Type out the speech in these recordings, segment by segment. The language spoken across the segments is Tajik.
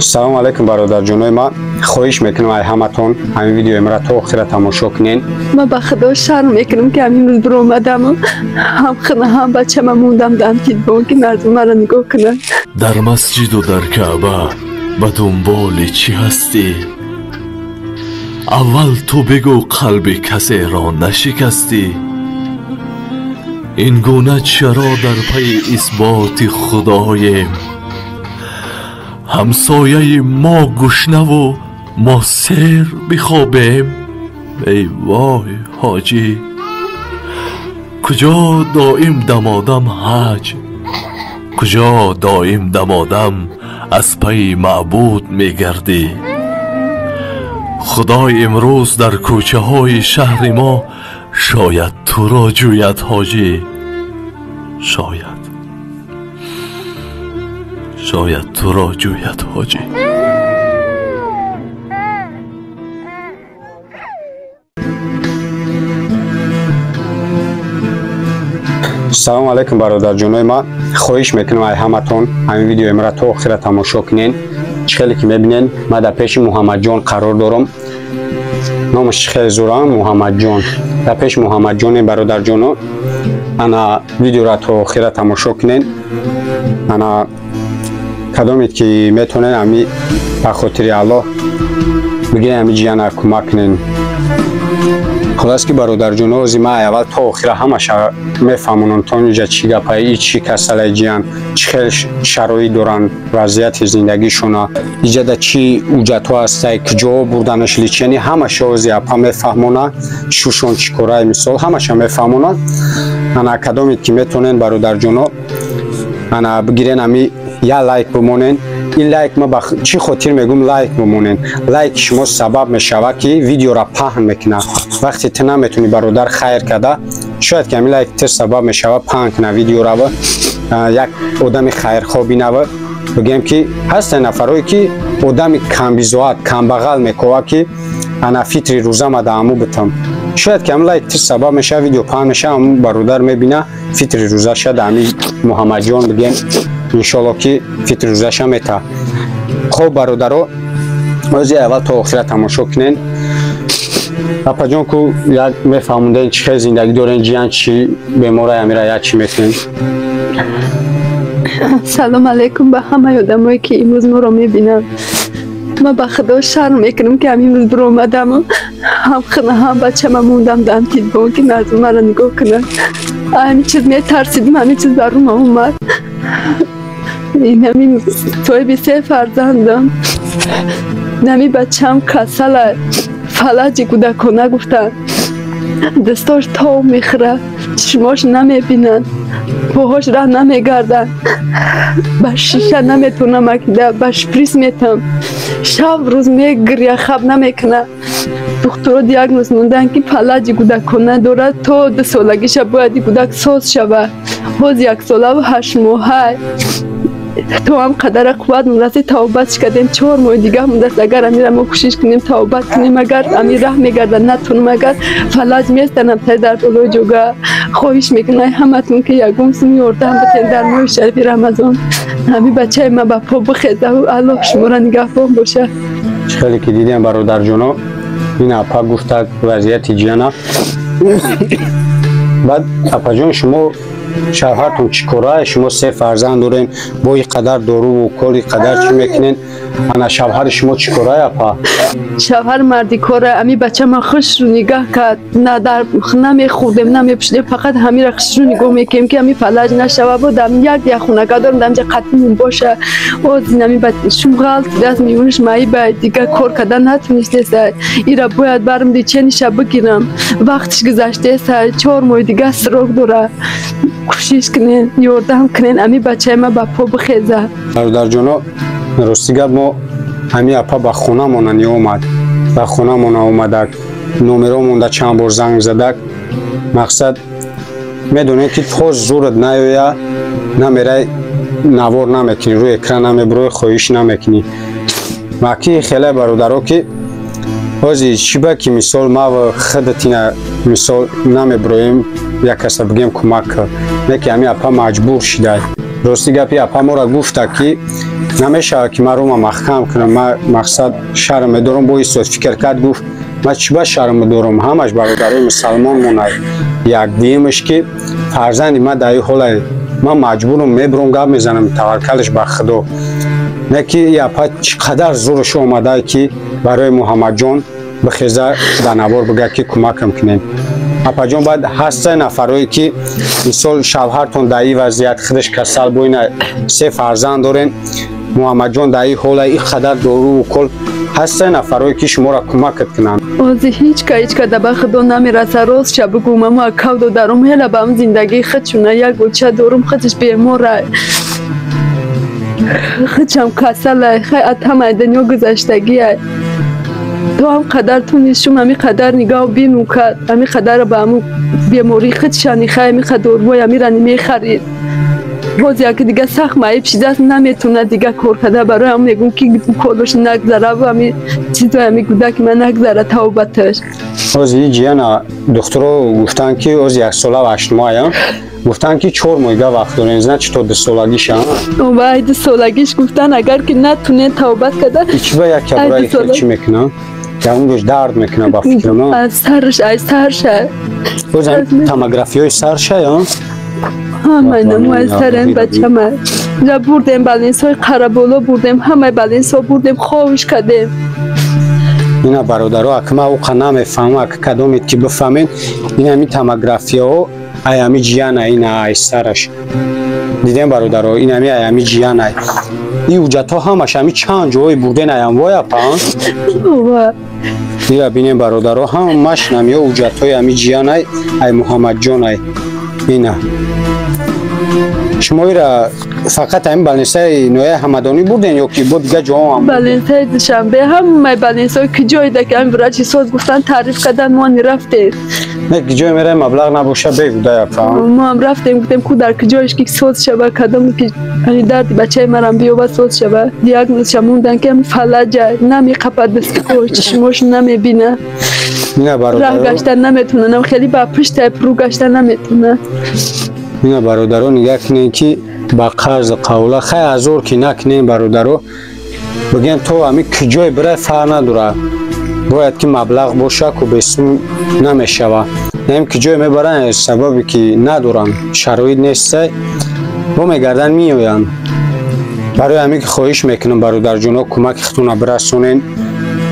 салом алайкум бародарҷонои ман. хоҳиш мекунам ай ҳаматон ҳамин видеоимро то охира тамошо кунед. ман ба худо шарм мекунам ки ҳамин рӯз биромадаму ҳам хона ҳам бачама мондам дамтидбон ки мардум маро нигоҳ кунад. дар масҷиду дар каъба ба дунболи чӣ ҳастӣ? аввал ту бигӯ қалби касеро нашикастӣ? ин гуна чаро дар пайи исботи худоем? ҳамсояи мо гушнаву мо сер бихобем? эй вой ҳоҷӣ, куҷо доим дамодам ҳаҷ, куҷо доим дамодам аз пайи маъбуд мегардӣ? худой имрӯз дар кӯчаҳои шаҳри мо шояд туро ҷӯяд ҳоҷӣ, شاید تو را جوید حاجی. салом алайкум бародарҷонои ман. хоҳиш мекунам ай ҳаматон ҳамин видеоимро то охира тамошо кунед. чӣ хеле ки мебинед ман дар пеши муҳаммадҷон қарор дорам. номаш чӣ хеле зӯрам? муҳаммадҷон. дар пеши муҳаммадҷоне бародарҷоно, ана видеоро то охира тамошо кунед. ана кадомед ки метонен ами ба хотири аллоҳ бигирен ами ҷияна кӯмак кунен. холас ки бародарҷоно, ози ман аввал то охира ҳамаша мефаҳмонам то инҷа чӣ гапае, и чӣ касалаи ҷиян, чӣ хел шароит доранд, вазъияти зиндагишона, иҷада чӣ ҳуҷҷатҳо ҳастаи куҷо бурданаш личени, ҳамаша ози апа мефаҳмона, шушон чӣ кораи мисол ҳамаша мефаҳмона. ана кадомед ки метонен бародарҷоно, ана бигирен ами я лайк бимонен. ин лайк ма ба чӣ хотир мегӯм лайк бимонен? лайки шумо сабаб мешавад ки видеоро паҳн мекунад. вақте ту наметуни бародар хайр када, шояд ки ҳамин лайк ту сабаб мешавад паҳн кунад видеоро ва як одами хайрхоҳ бинава. бигем ки ҳастанд нафарое ки одами камбизоат камбағал мекова ки ана фитри рӯза ма да аму битам. шояд ки ҳамин лайк ту сабаб мешавад видео паҳн мешавад, аму бародар мебина фитри рӯза шад ами муҳаммадҷон бигем иншоалло ки фитри рӯзаша мета. хоб бародаро, ози аввал то охира тамошо кунен. апаҷон ку як мефаҳмонден чӣ хел зиндагӣ дорен, ҷиян чӣ бемораи амира як чӣ мекунен? салом алайкум ба ҳамаи одамое ки имрӯз моро мебинанд. ман ба худо шарм мекунам ки ҳамин рӯз биромадаму ҳам хона ҳам бачама мондам дамтидбон ки мардум маро нигоҳ кунад. ҳамин чиз метарсидим, ҳамин чиз бар рӯма омад. ҳамин соҳиби 3 фарзандам. ҳамин бачаам касала, фалаҷи кӯдакона гуфтанд. дистош тов мехӯрад, чишмош намебинад, поҳош раҳ намегардад, ба шиша наметавонам макида, ба шприс метам, шаб рӯз мегиря, хаб намекунад. духтуро диагноз монданд ки фалаҷи кӯдакона дорад, то 2 солагиша бояд кӯдак соз шавад. ҳоз 1 солаву 8 моҳа. то ҳам қадара қувват мундаст, тавбат кардем. 4 моҳи дигар мундаст. агар амира мо кӯшиш кунем тавбат кунем, агар амир раҳ мегарда натонем, агар фалаҷ mestanam tay дар болои ҷойга. хоҳиш мекунам ҳаматон ки ягон сум ёрдам битен дар моҳи шарифи рамазон. ҳамин бачаи ман ба по бихезаву аллоҳ шуморо нигаҳбон бошад. чӣ хеле ки дидем бародарҷоно, ин апа гуфта вазъияти ҷияна. баъд апаҷон, шумо шавҳартон чӣ корае? шумо 3 фарзанд дорен, бо ин қадар доруву кори қадар чӣ мекунен? ана шавҳари шумо чӣ корае апа? шавҳар марди кора. ами бачама хушру нигоҳ кард, намехӯрдем, намепӯшидем, фақат ҳамира хушру нигоҳ мекунем ки ами фалаҷ нашава. бодам як хунака дорам, дамҷа қатъимон боша. озин ами шумғал даст меёниш маи ба дигар кор кардан натунистесай. ира бояд барам личениша бигирам. вақтиш гузаштесай. 4 моҳи дигар срок дора. кӯшиш кунен, ёрдам кунен, ами бачаи ма ба по бихеза. бародарҷоно, рости гап мо ами апа ба хонамона неомад. ба хонамона омадак, номеромонда чанд бор занг задак. мақсад медонем ки то зӯрат наёя, намерай навор намекунӣ, рӯи экран намебурӯи, хоҳиш намекунӣ. маки хеле бародаро ки ози чиба ки мисол ма ва худатина мисол намебурӯем, як каса бигем кӯмак кар, не ки ами апа маҷбур шидай. рости гапи апа мора гуфта ки نمیشه که من رو محکم کنم. من مقصد شرم دارم با ایستاد فکر کرد گفت من چی با شرم دارم همش برادرای مسلمان مونه یک دیمش که فرزند من در این حال من مجبورم میبرم گپ میزنم توکلش به خدا نه که یا پا چقدر زورش اومده که برای محمد جان بخیزه در نوار بگه که کمکم کنین. اپا جان باید هست نفرهایی که مثال شوهرتون در این وضعیت خودش کسل بوینه 3 فرزند دارین محمد جان در این حال این قدر دارو و کل هست نفرهایی که شما را کمکت کنن. اوزی هیچ که دبا خدا نمیرسه روز شب بگو ما کود دارم هلا با هم زندگی خودشونه یک گوچه دارم خودش بیموره خودشم کسله خیلی همه دنیا گذشتگیه تو هم قدر تو نیستم همی قدر نگاه بینو کرد همی قدر با همون بیموری خودشانی خیلی همی قدر باید همی را نمیخرید باز یکی دیگه سخت معیب شده است نمیتونه دیگه کار کرده برای هم نگون که کارش نگذره و همی چیزای همی گوده که من نگذره توبتش. از این جیان دکترها گفتن که از 1 ساله و 8 ماه گفتن که 4 ماه وقت دارین نه چطور 2 سالگیش هم و 2 سالگیش گفتن اگر که نتونه توبت کرده چی با یک کبرای خیلی چی میکنه؟ که اون روش درد میکنه با فکر ما از سرش از توموگرافی های سرشه یا؟ همه نمو از سر این بچه من جا بردیم بلنس های قربالا بردیم همه بلنس ها بردیم خواهش کردیم اینا برادر ها اکمه او قناه میفهمه اکه کدامید که بفهمین این همی توموگرافی ها ایامی جیان این ای سرش دیدیم برادر ها این همی ایامی جیان ای این وجت ها همش همی چند جایی بردین ایم وای اپا دیگه بینیم برادر ها همش نمی ها وجت های همی جیان ای محمد جان ای اینه شما را فقط این بلنسای نوعه همدانی بودین یا که بود دیگه جا هم بلنسای دوشنبه همه بلنسای که جایی دیگه هم برای چی ساز گفتن تعریف کردن ما نرفتیم نه که جای میره مبلغ نباشه بگو یا ما هم رفتیم گفتیم که در کجایش که ساز شبه کدام که درد بچه مرم بیو با ساز شبه دیاگنوز شموندن که فلجه نمی قپد دست خوش چشماش نمی بینه راه گشتن نمیتونه خیلی با پشت رو گشتن نمیتونه اینا برادران نگاه کنین که با قرض قوله خیلی ازور که نکنین برادران بگیم تو همی کجای برای فر نداره باید که مبلغ باشه که بسون نمیشه نیم کجای میبرن سببی که ندارن شرایط نیسته با میگردن میوین برای همی که خواهش میکنم برادر جونا کمک خطونه برسونین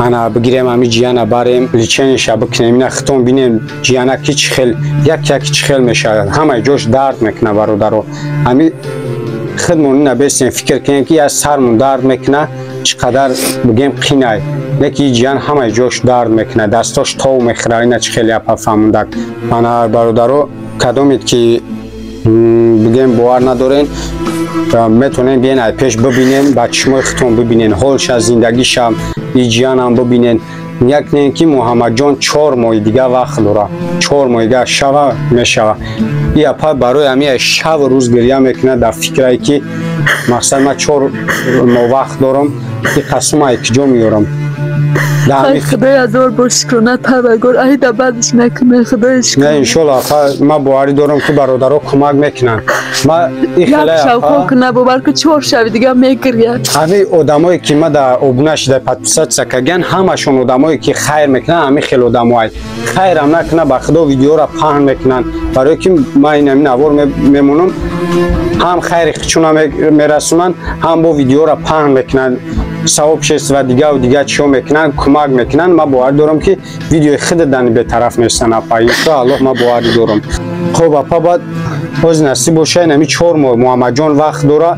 انا بگیریم همی جیانا بریم لیچنش بکنیم اینا خطون بینیم جیانا که چی خیل یک چی خیل میشه همه جوش درد میکنه برادرو همی خودمون نبستیم فکر کنیم که از سرمون درد میکنه چقدر بگیم قینه نکی جیان همه جوش درد میکنه دستاش تاو میخوره اینا چی خیلی اپا فهموندک انا برادرو کدومید که بگیم باور ندارین میتونین بیاین پیش ببینین با چشمای خودتون ببینین حالش از زندگیش هم ایجیان هم ببینین یک نه که محمد جان 4 ماه دیگه وقت داره 4 ماه دیگه شب میشوه این اپا برای همین شب روز گریه میکنه در فکرایی که مقصد من 4 ماه وقت دارم که قسم های کجا میارم خدای ازار باش کنه پروردگار ای در بعدش نکنه خدایش کنه نه انشالله ما باوری دارم که برادرها کمک میکنن ما یک شو کنه باور که 4 شب دیگه میگریه همه آدمایی که ما در ابنش در پادپسات سکگن همشون آدمایی که خیر میکنن همه خیلی آدمای خیر هم نکنه با خدا ویدیو را پهن میکنن برای که ما این نوار میمونم هم خیر چون میرسونن هم با ویدیو را پهن میکنن ثواب شست و دیگه چیو میکنن کمک میکنن ما باور دارم که ویدیو خود دنی به طرف نیستن اپا انشاءالله ما باور دارم خب اپا بعد باز نصیب باشه نمی 4 ماه محمد جان وقت داره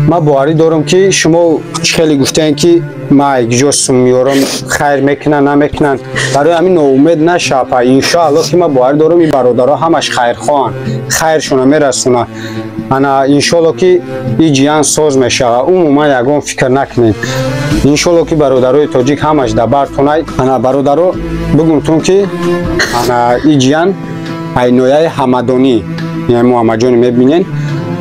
ما باوری دارم که شما خیلی گفتن که ما یک جا میارم خیر میکنن نمیکنن برای همین امید نشه اپا انشاءالله که ما باور دارم این برادرها همش خیر خواهن خیرشون میرسونه انا انشالله که این جیان ساز میشه عموما یگان فکر نکنین انشالله که برادرای تاجیک همش در برتونای انا برادرو بگمتون که انا این جیان ای نوعه همدانی یعنی محمد جان میبینین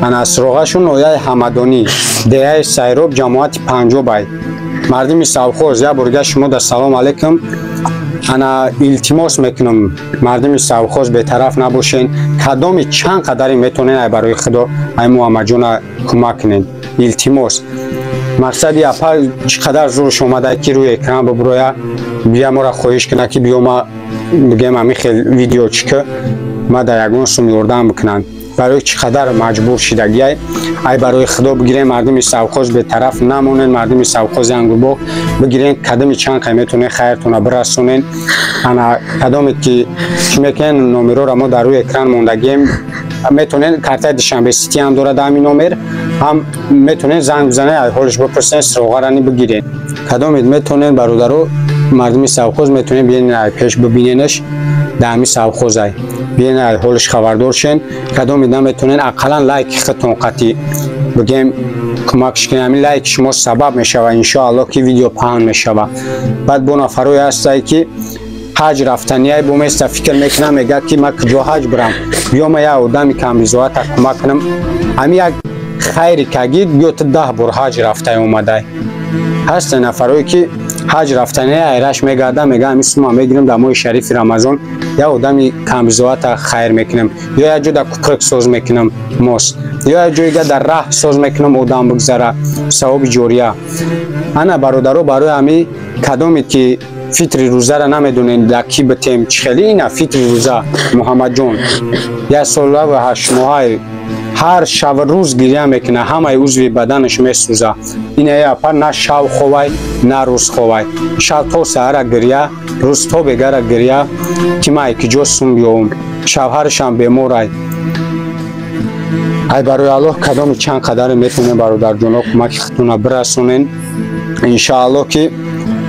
انا سراغشون نوعه همدانی دیه سیروب جماعت 50 بای مردمی سوخوز یا برگه شما در سلام علیکم انا التماس میکنم مردم سوخوز به طرف نباشین کدام چند قدری میتونین برای خدا ای محمد جان کمک کنین التماس مقصدی اپا چقدر زورش اومده که روی اکران ببرویا بیا ما را خواهش کنه که بیا ما بگیم همی خیلی ویدیو چکه ما در یگان سوم یردن بکنن برای چقدر مجبور شدگی ای برای خدا بگیرین مردم سوخوز به طرف نمونین مردم سوخوز انگوبو بگیرین قدم چند قیمتونه خیرتونه برسونین انا قدمی که میکنن نمره را ما در روی اکران موندگیم میتونین کارت دوشنبه سیتی هم داره در همین نمره هم میتونین زنگ بزنین ای حالش بپرسین سراغرانی بگیرین قدمی میتونین برادرو مردم سوخوز میتونین بیاین ای پیش ببینینش در همین سوخوز ای بیاین ای حالش خبردار شین قدم میدم میتونین اقلا لایک خودتون قطعی بگیم کمکش کنیم همین لایک شما سبب میشه و انشاءالله که ویدیو پهن میشه بعد بو نفروی هسته که حج رفتنیه بو میسته فکر میکنم میگه که من کجا حج برم بیام یه آدمی که امریزوات کمک کنم همین یک خیری که گید بیوت 10 بار حج رفته اومده هست نفروی که حج رفتنیه ایرش میگرده میگه همین ما میگیریم در ماه شریف رمضان یا آدمی کامزوات خیر میکنم یا یه جا در کپرک سوز میکنم موس یا یه جایی در راه سوز میکنم آدم بگذره ثواب جوریه انا برادرو برای همین کدومی که فطر روزه را نمیدونین در کی بتیم چخلی اینا فطر روزه محمد جون یا ساله و 8 ماه هر شب روز گریه میکنه همه عضو بدنش میسوزه اینه یا پر نه شب خوای نه روز خوای شب تو سحر گریه روز تو بگره گریه که ما که جوسم بیام شب هرشم بیمورای ای برای الله کدام چند قدر میتونه برادر جون کمک خودتون برسونین ان شاء الله که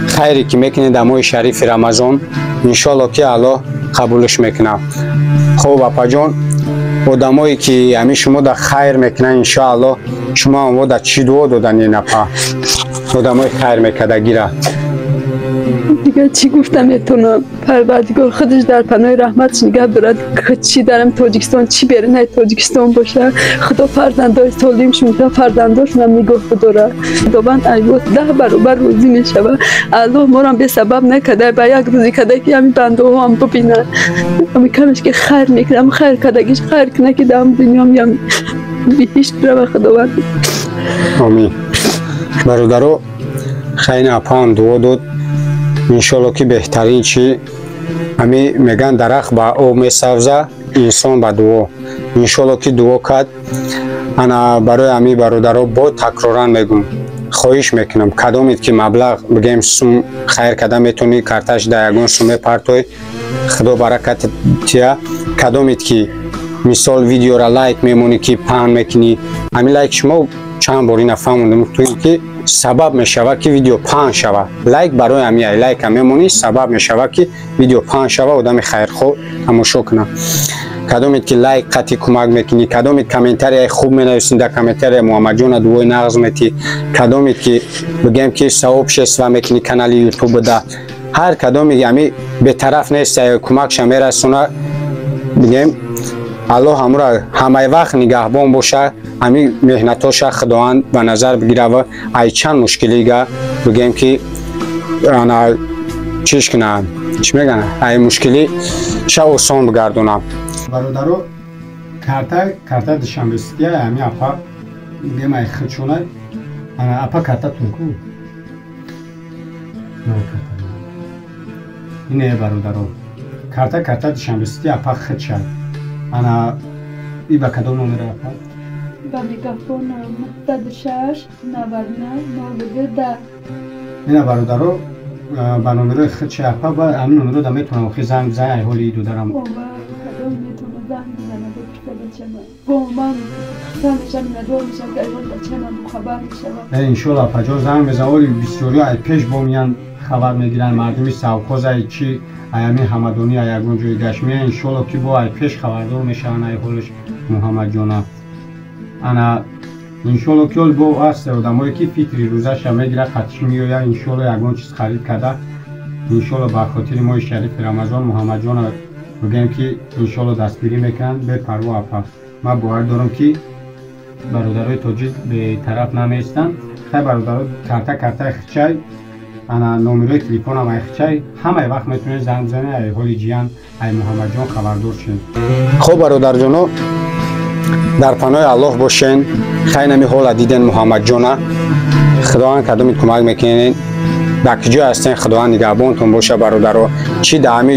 خیری که میکنه در ماه شریف رمضان ان شاء الله که الله قبولش میکنه خوب اپا جون آدمایی که همین شما در خیر میکنن ان شاء الله شما هم در چی دعا دادن این اپا آدمای خیر میکردگی را دیگه چی گفتم میتونم پروردگار خودش در پناه رحمتش نگه دارد که چی درم تاجیکستان چی بره نه تاجیکستان باشه خدا فرزندای سالیمش میتونه فرزنداشون هم نگاه بداره خداوند ایوز 10 برابر روزی میشوه الله ما رو به سبب نکده به یک روزی کده که همین بنده ها هم ببینن همین کمش که خیر میکنم خیر کدگیش خیر کنه که دام دنیا هم بیشت رو خداوند آمین برادرو خیلی اپا هم دعا داد انشالله که بهترین چی همی میگن درخت با او میسوزه انسان با دعا انشالله که دعا کرد انا برای همی برادرها با تکرارن میگم خواهش میکنم کدامید که مبلغ بگیم سوم خیر کده میتونی کارتش در یگان سوم پرتوی خدا برکت تیا کدامید که مثال ویدیو را لایک میمونی که پهن میکنی همین لایک شما چند باری نفهموندم که سبب میشود که ویدیو پهن شود لایک برای همین لایک میمونی سبب میشود که ویدیو پهن شود آدم خیرخو تماشا کنه کدامید که لایک قطعی کمک میکنی کدامید کامنتری خوب مینویسین در کامنتری محمد جون دوی نغز میتی کدامید که بگیم که ثواب شسوه میکنی کانال یوتیوب ده هر کدامی همین به طرف نیست کمکش میرسونه بگیم الله همراه همه وقت نگهبان باشه همین مهنتاش خداوند به نظر بگیره و ای چند مشکلی گه بگیم که انا چیش کنم چی میگن ای مشکلی شا آسان بگردونم برادرو کارت دوشنبه سیتی همین اپا بگیم ای خودشونه انا اپا کارتتون کو اینه برادرو کارت دوشنبه سیتی اپا خود شد انا ای با کدوم نمره اپا با میکروفون 76 99 92 10 اینه برادرو با نمره خود شد اپا با همین نمره دا میتونم خیلی زنگ بزنم ای حالی دو دارم با کدوم میتونم زنگ بزنم بچه من با من سنشم ندار میشم که ایوان بچه من خبر میشم انشالله اپا جا زنگ بزن اولی بسیاری ای پیش با میان خبر میگیرن مردمی سوخوز ای چی ایمی حمدونی ایگون جوی گشمیه انشالله که با ای پیش خبردار میشن ای حالش محمد جانا انا انشالله که با هست آدمایی که فطری روزش میگیره خطش میویا انشالله یگون چیز خرید کرده انشالله با خاطر ماه شریف رمضان محمد جانا بگیم که انشالله دستگیری میکنن به پروا اپا من باور دارم که برادرای تاجیک به طرف نمیستن خیلی برادرای کرته خچای انا نمره تلفن هم ایخچای همه وقت میتونه زنگ بزنه ای حالی جیان ای محمد جان خبردار شین خب برادر جانو дар паноҳи Аллоҳ бошен. Хай нами ҳола диден Муҳаммаҷона. Худованд кадомит кӯмак мекунед. дар куҷо ҳастен худованд нигаҳбонтон боша бародаро. Чӣ дар ҳами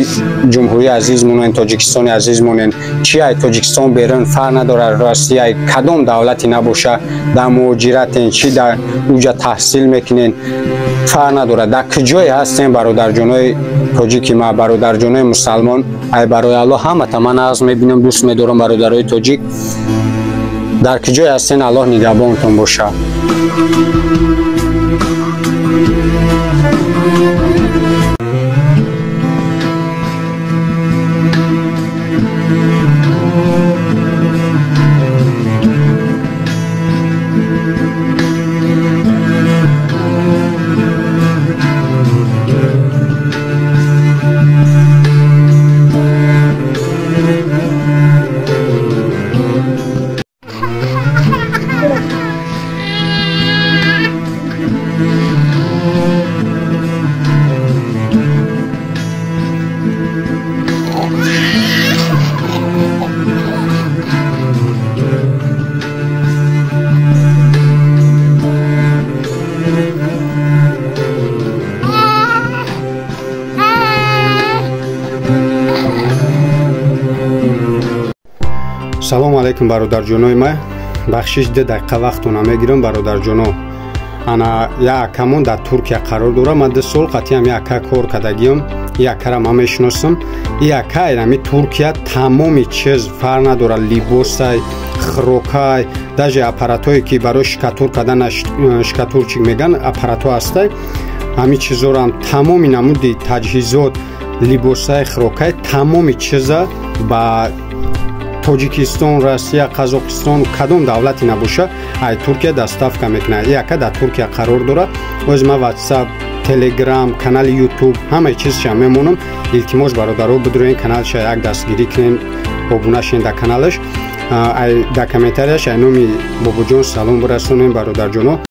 ҷумҳурии азиз монен, тоҷикистони азиз монен, чӣ ай тоҷикистон берун фарқ надорад, Россия кадом давлати набоша, дар муҳоҷиратен, чӣ дар уҷа таҳсил мекунен, фарқ надорад. Дар куҷое ҳастен бародарҷонои тоҷики ма, бародарҷонои мусалмон, ай барои Аллоҳ ҳамата ман аз мебинам, дӯст медорам бародарои тоҷик. дар куҷое ҳастен, Аллоҳ нигаҳбонтон боша. салому алайкум бародарҷонои ман. бахшиш 2 дақиқа вақтона мегирам бародарҷоно. ана як акамон дар Туркия қарор дорам. ман 2 сол қатъиам як ака кор кардагиам. ин акара ман мешиносам. ин ака ами Туркия тамоми чиз фарқ надорад, либосай, хӯрокай, даже аппаратое ки барои шикатур кардан шикатурчик меган аппаратҳо ҳастай. ҳамин чизоро ҳам тамоми намуди таҷҳизот, либосай, хӯрокай, тамоми чиза ба Тоҷикистон, Россия, Қазоқистон кадом давлати набоша ай Туркия доставка мекунад. ин ака дар Туркия қарор дорад. оз ман WhatsApp, Telegram, канали YouTube ҳамаи чизша мемонам. илтимос бародаро бидуроен каналша як дастгирӣ кунен, обуна шен дар каналаш. дар комментарияш ай номи Бобоҷон салом бирасонем бародарҷоно.